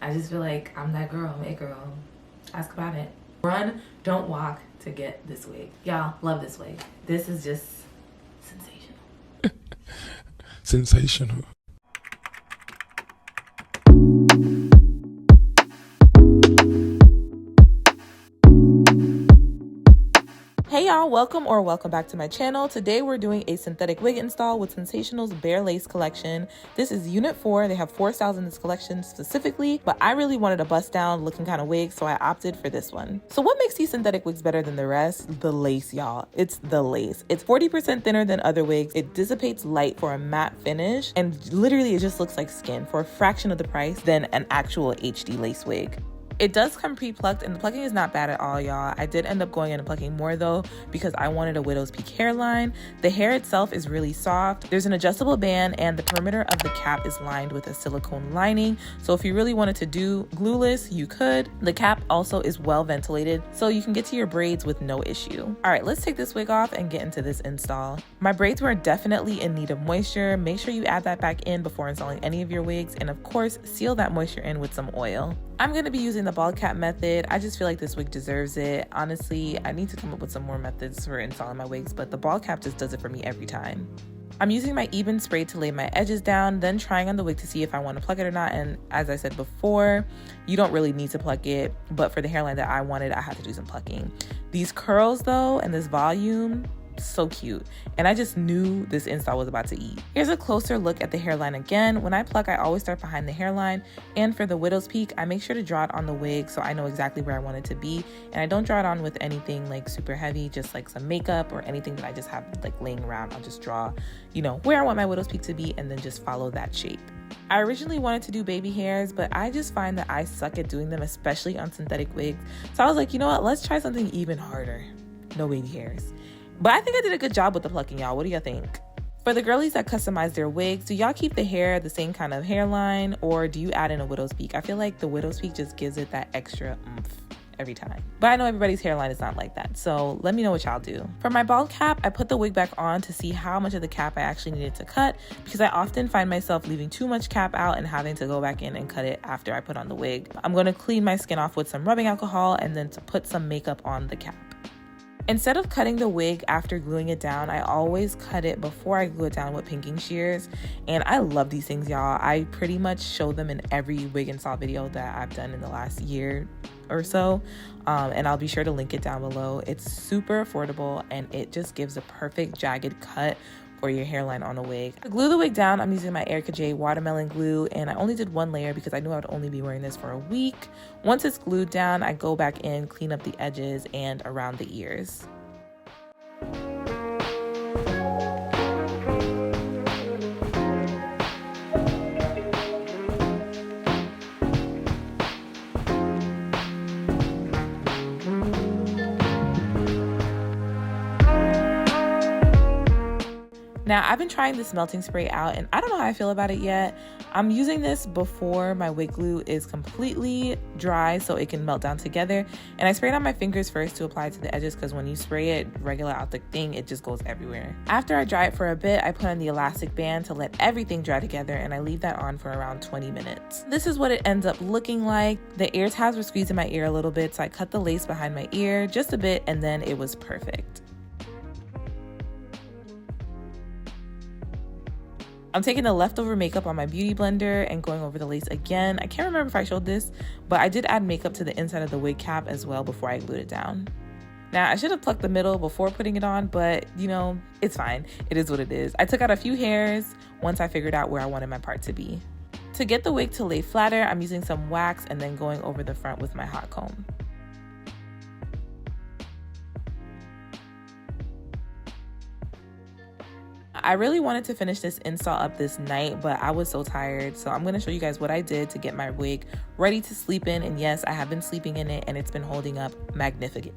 I just feel like I'm that girl. I'm a girl. Ask about it. Run, don't walk to get this wig. Y'all, love this wig. This is just sensational. Sensational. Hey y'all, welcome back to my channel. Today we're doing a synthetic wig install with Sensationnel's Bare Lace collection. This is unit 4. They have 4 styles in this collection specifically, but I really wanted a bust down looking kind of wig, so I opted for this one. So what makes these synthetic wigs better than the rest? The lace, y'all. It's the lace. It's 40% thinner than other wigs. It dissipates light for a matte finish, and literally it just looks like skin for a fraction of the price than an actual HD lace wig. It does come pre-plucked, and the plucking is not bad at all, y'all. I did end up going in and plucking more though because I wanted a widow's peak hairline. The hair itself is really soft. There's an adjustable band, and the perimeter of the cap is lined with a silicone lining. So if you really wanted to do glueless, you could. The cap also is well ventilated, so you can get to your braids with no issue. All right, let's take this wig off and get into this install. My braids were definitely in need of moisture. Make sure you add that back in before installing any of your wigs, and of course, seal that moisture in with some oil. I'm going to be using the ball cap method. I just feel like this wig deserves it. Honestly, I need to come up with some more methods for installing my wigs, but the ball cap just does it for me every time. I'm using my Ebin spray to lay my edges down, then trying on the wig to see if I want to pluck it or not. And as I said before, you don't really need to pluck it, but for the hairline that I wanted, I had to do some plucking. These curls though, and this volume, so cute, and I just knew this install was about to eat. Here's a closer look at the hairline again. When I pluck, I always start behind the hairline, and for the widow's peak, I make sure to draw it on the wig so I know exactly where I want it to be, and I don't draw it on with anything like super heavy, just like some makeup or anything that I just have like laying around. I'll just draw, you know, where I want my widow's peak to be, and then just follow that shape. I originally wanted to do baby hairs, but I just find that I suck at doing them, especially on synthetic wigs. So I was like, you know what, let's try something even harder. No baby hairs. But I think I did a good job with the plucking, y'all. What do y'all think? For the girlies that customize their wigs, do y'all keep the hair the same kind of hairline, or do you add in a widow's peak? I feel like the widow's peak just gives it that extra oomph every time. But I know everybody's hairline is not like that, so let me know what y'all do. For my bald cap, I put the wig back on to see how much of the cap I actually needed to cut, because I often find myself leaving too much cap out and having to go back in and cut it after I put on the wig. I'm going to clean my skin off with some rubbing alcohol and then to put some makeup on the cap. Instead of cutting the wig after gluing it down, I always cut it before I glue it down with pinking shears. And I love these things, y'all. I pretty much show them in every wig install video that I've done in the last year or so. And I'll be sure to link it down below. It's super affordable, and it just gives a perfect jagged cut for your hairline on a wig. To glue the wig down, I'm using my Erica J watermelon glue, and I only did one layer because I knew I would only be wearing this for a week. Once it's glued down, I go back in, clean up the edges and around the ears. Now, I've been trying this melting spray out, and I don't know how I feel about it yet. I'm using this before my wig glue is completely dry so it can melt down together. And I sprayed on my fingers first to apply it to the edges, because when you spray it regular out the thing, it just goes everywhere. After I dry it for a bit, I put on the elastic band to let everything dry together, and I leave that on for around 20 minutes. This is what it ends up looking like. The ear tabs were squeezed in my ear a little bit, so I cut the lace behind my ear just a bit, and then it was perfect. I'm taking the leftover makeup on my beauty blender and going over the lace again. I can't remember if I showed this, but I did add makeup to the inside of the wig cap as well before I glued it down. Now, I should have plucked the middle before putting it on, but you know, it's fine. It is what it is. I took out a few hairs once I figured out where I wanted my part to be. To get the wig to lay flatter, I'm using some wax and then going over the front with my hot comb. I really wanted to finish this install up this night, but I was so tired. So I'm going to show you guys what I did to get my wig ready to sleep in. And yes, I have been sleeping in it, and it's been holding up magnificently,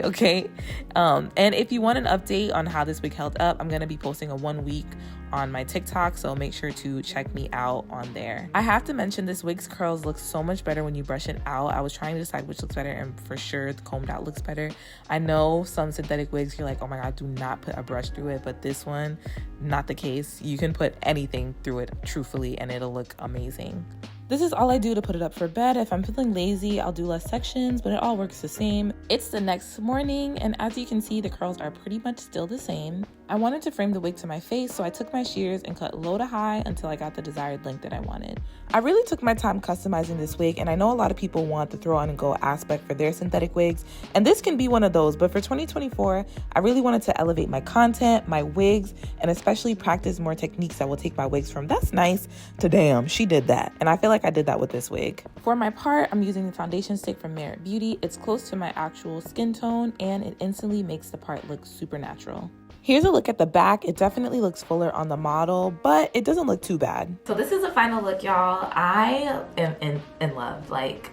okay? And if you want an update on how this wig held up, I'm going to be posting a 1 week on my TikTok, so make sure to check me out on there. I have to mention this wig's curls look so much better when you brush it out. I was trying to decide which looks better, and for sure the combed out looks better. I know some synthetic wigs, you're like, oh my god, do not put a brush through it, but this one, not the case. You can put anything through it truthfully and it'll look amazing. This is all I do to put it up for bed. If I'm feeling lazy, I'll do less sections, but it all works the same. It's the next morning, and as you can see, the curls are pretty much still the same. I wanted to frame the wig to my face, so I took my shears and cut low to high until I got the desired length that I wanted. I really took my time customizing this wig, and I know a lot of people want the throw on and go aspect for their synthetic wigs, and this can be one of those, but for 2024, I really wanted to elevate my content, my wigs, and especially practice more techniques that will take my wigs from that's nice to damn, she did that. And I feel like I did that with this wig. For my part, I'm using the foundation stick from Merit Beauty. It's close to my actual skin tone, and it instantly makes the part look super natural. Here's a look at the back. It definitely looks fuller on the model, but it doesn't look too bad. So this is the final look, y'all. I am in love. Like,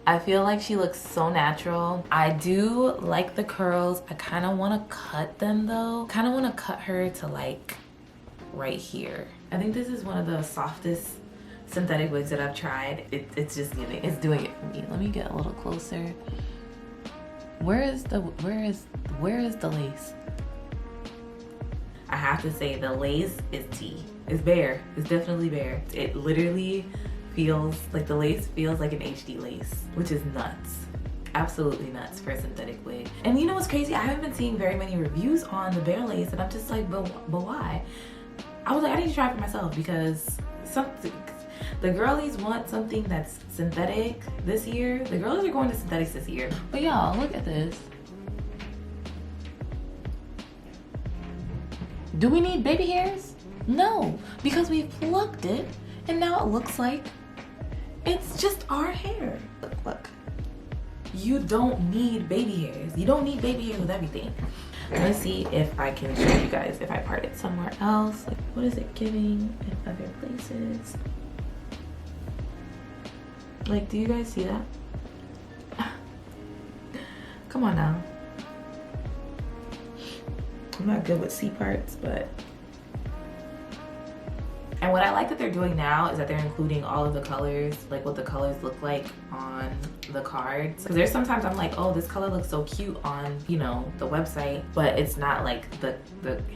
I feel like she looks so natural. I do like the curls. I kind of want to cut them though. Kind of want to cut her to like right here. I think this is one of the softest synthetic wigs that I've tried. It's just giving, it's doing it for me. Let me get a little closer. Where is the lace? I have to say the lace is tea. It's bare. It's definitely bare. It literally feels like the lace feels like an HD lace, which is nuts. Absolutely nuts for a synthetic wig. And you know what's crazy? I haven't been seeing very many reviews on the bare lace, and I'm just like, but why? I was like, I need to try it for myself because the girlies want something that's synthetic this year. The girlies are going to synthetics this year. But y'all, look at this. Do we need baby hairs? No, because we plucked it and now it looks like it's just our hair. Look. You don't need baby hairs. You don't need baby hairs with everything. Let's see if I can show you guys if I part it somewhere else. Like, what is it giving in other places? Like, do you guys see that? Come on now. I'm not good with C parts, but. And what I like that they're doing now is that they're including all of the colors, like what the colors look like on the cards. Because there's sometimes I'm like, oh, this color looks so cute on, you know, the website, but it's not like the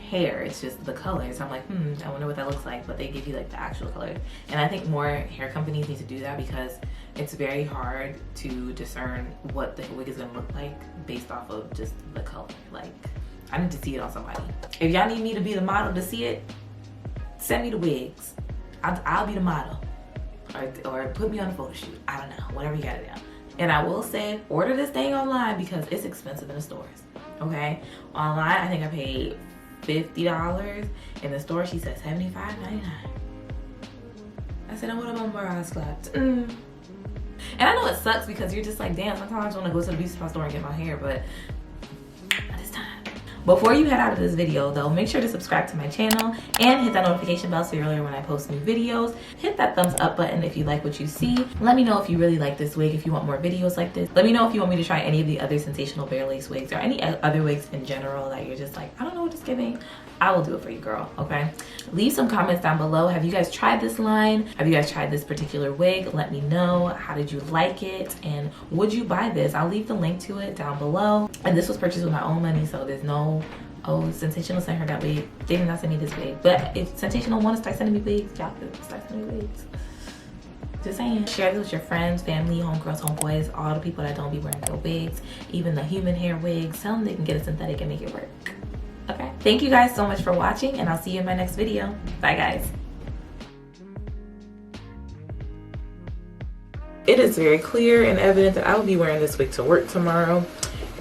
hair, it's just the colors. I'm like, I wonder what that looks like, but they give you like the actual color. And I think more hair companies need to do that because it's very hard to discern what the wig is gonna look like based off of just the color. Like, I need to see it on somebody. If y'all need me to be the model to see it, send me the wigs. I'll be the model. Or put me on a photo shoot. I don't know, whatever you gotta do. And I will say, order this thing online because it's expensive in the stores, okay? Online, I think I paid $50. In the store, she said $75.99. I said, I want my bras clapped. And I know it sucks because you're just like, damn, sometimes I just wanna go to the beauty supply store and get my hair, but it's time. Before you head out of this video though, make sure to subscribe to my channel and hit that notification bell so you're alerted when I post new videos. Hit that thumbs up button if you like what you see. Let me know if you really like this wig, if you want more videos like this. Let me know if you want me to try any of the other Sensational Bare Lace wigs or any other wigs in general that you're just like, I don't know what it's giving. I will do it for you, girl, okay? Leave some comments down below. Have you guys tried this line? Have you guys tried this particular wig? Let me know. How did you like it? And would you buy this? I'll leave the link to it down below. And this was purchased with my own money, so there's no, oh, Sensational sent her that wig. They did not send me this wig. But if Sensational want to start sending me wigs, y'all could start sending me wigs. Just saying. Share this with your friends, family, homegirls, homeboys, all the people that don't be wearing no wigs, even the human hair wigs. Tell them they can get a synthetic and make it work. Okay, thank you guys so much for watching, and I'll see you in my next video. Bye, guys. It is very clear and evident that I will be wearing this wig to work tomorrow,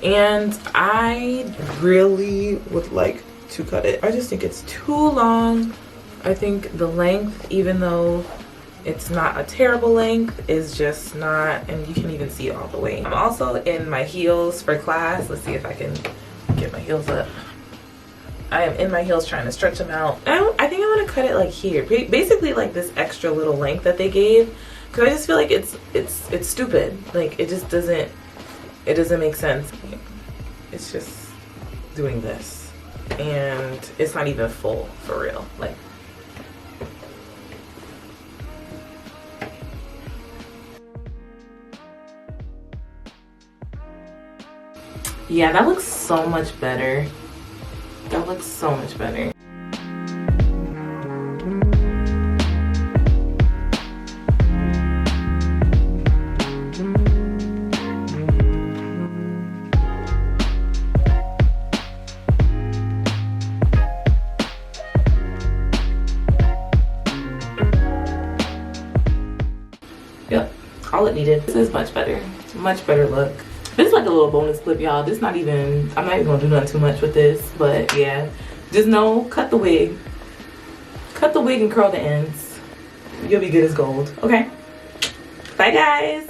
and I really would like to cut it. I just think it's too long. I think the length, even though it's not a terrible length, is just not, and you can even see it all the way. I'm also in my heels for class. Let's see if I can get my heels up. I am in my heels trying to stretch them out. I think I want to cut it like here, basically like this extra little length that they gave, because I just feel like it's stupid. Like it just doesn't make sense. It's just doing this, and it's not even full for real. Like Yeah, that looks so much better. That looks so much better. Yep, all it needed. This is much better. Much better look. This is like a little bonus clip, y'all. This not even, I'm not even gonna do nothing too much with this, but yeah. Just know, cut the wig. Cut the wig and curl the ends. You'll be good as gold, okay? Bye, guys.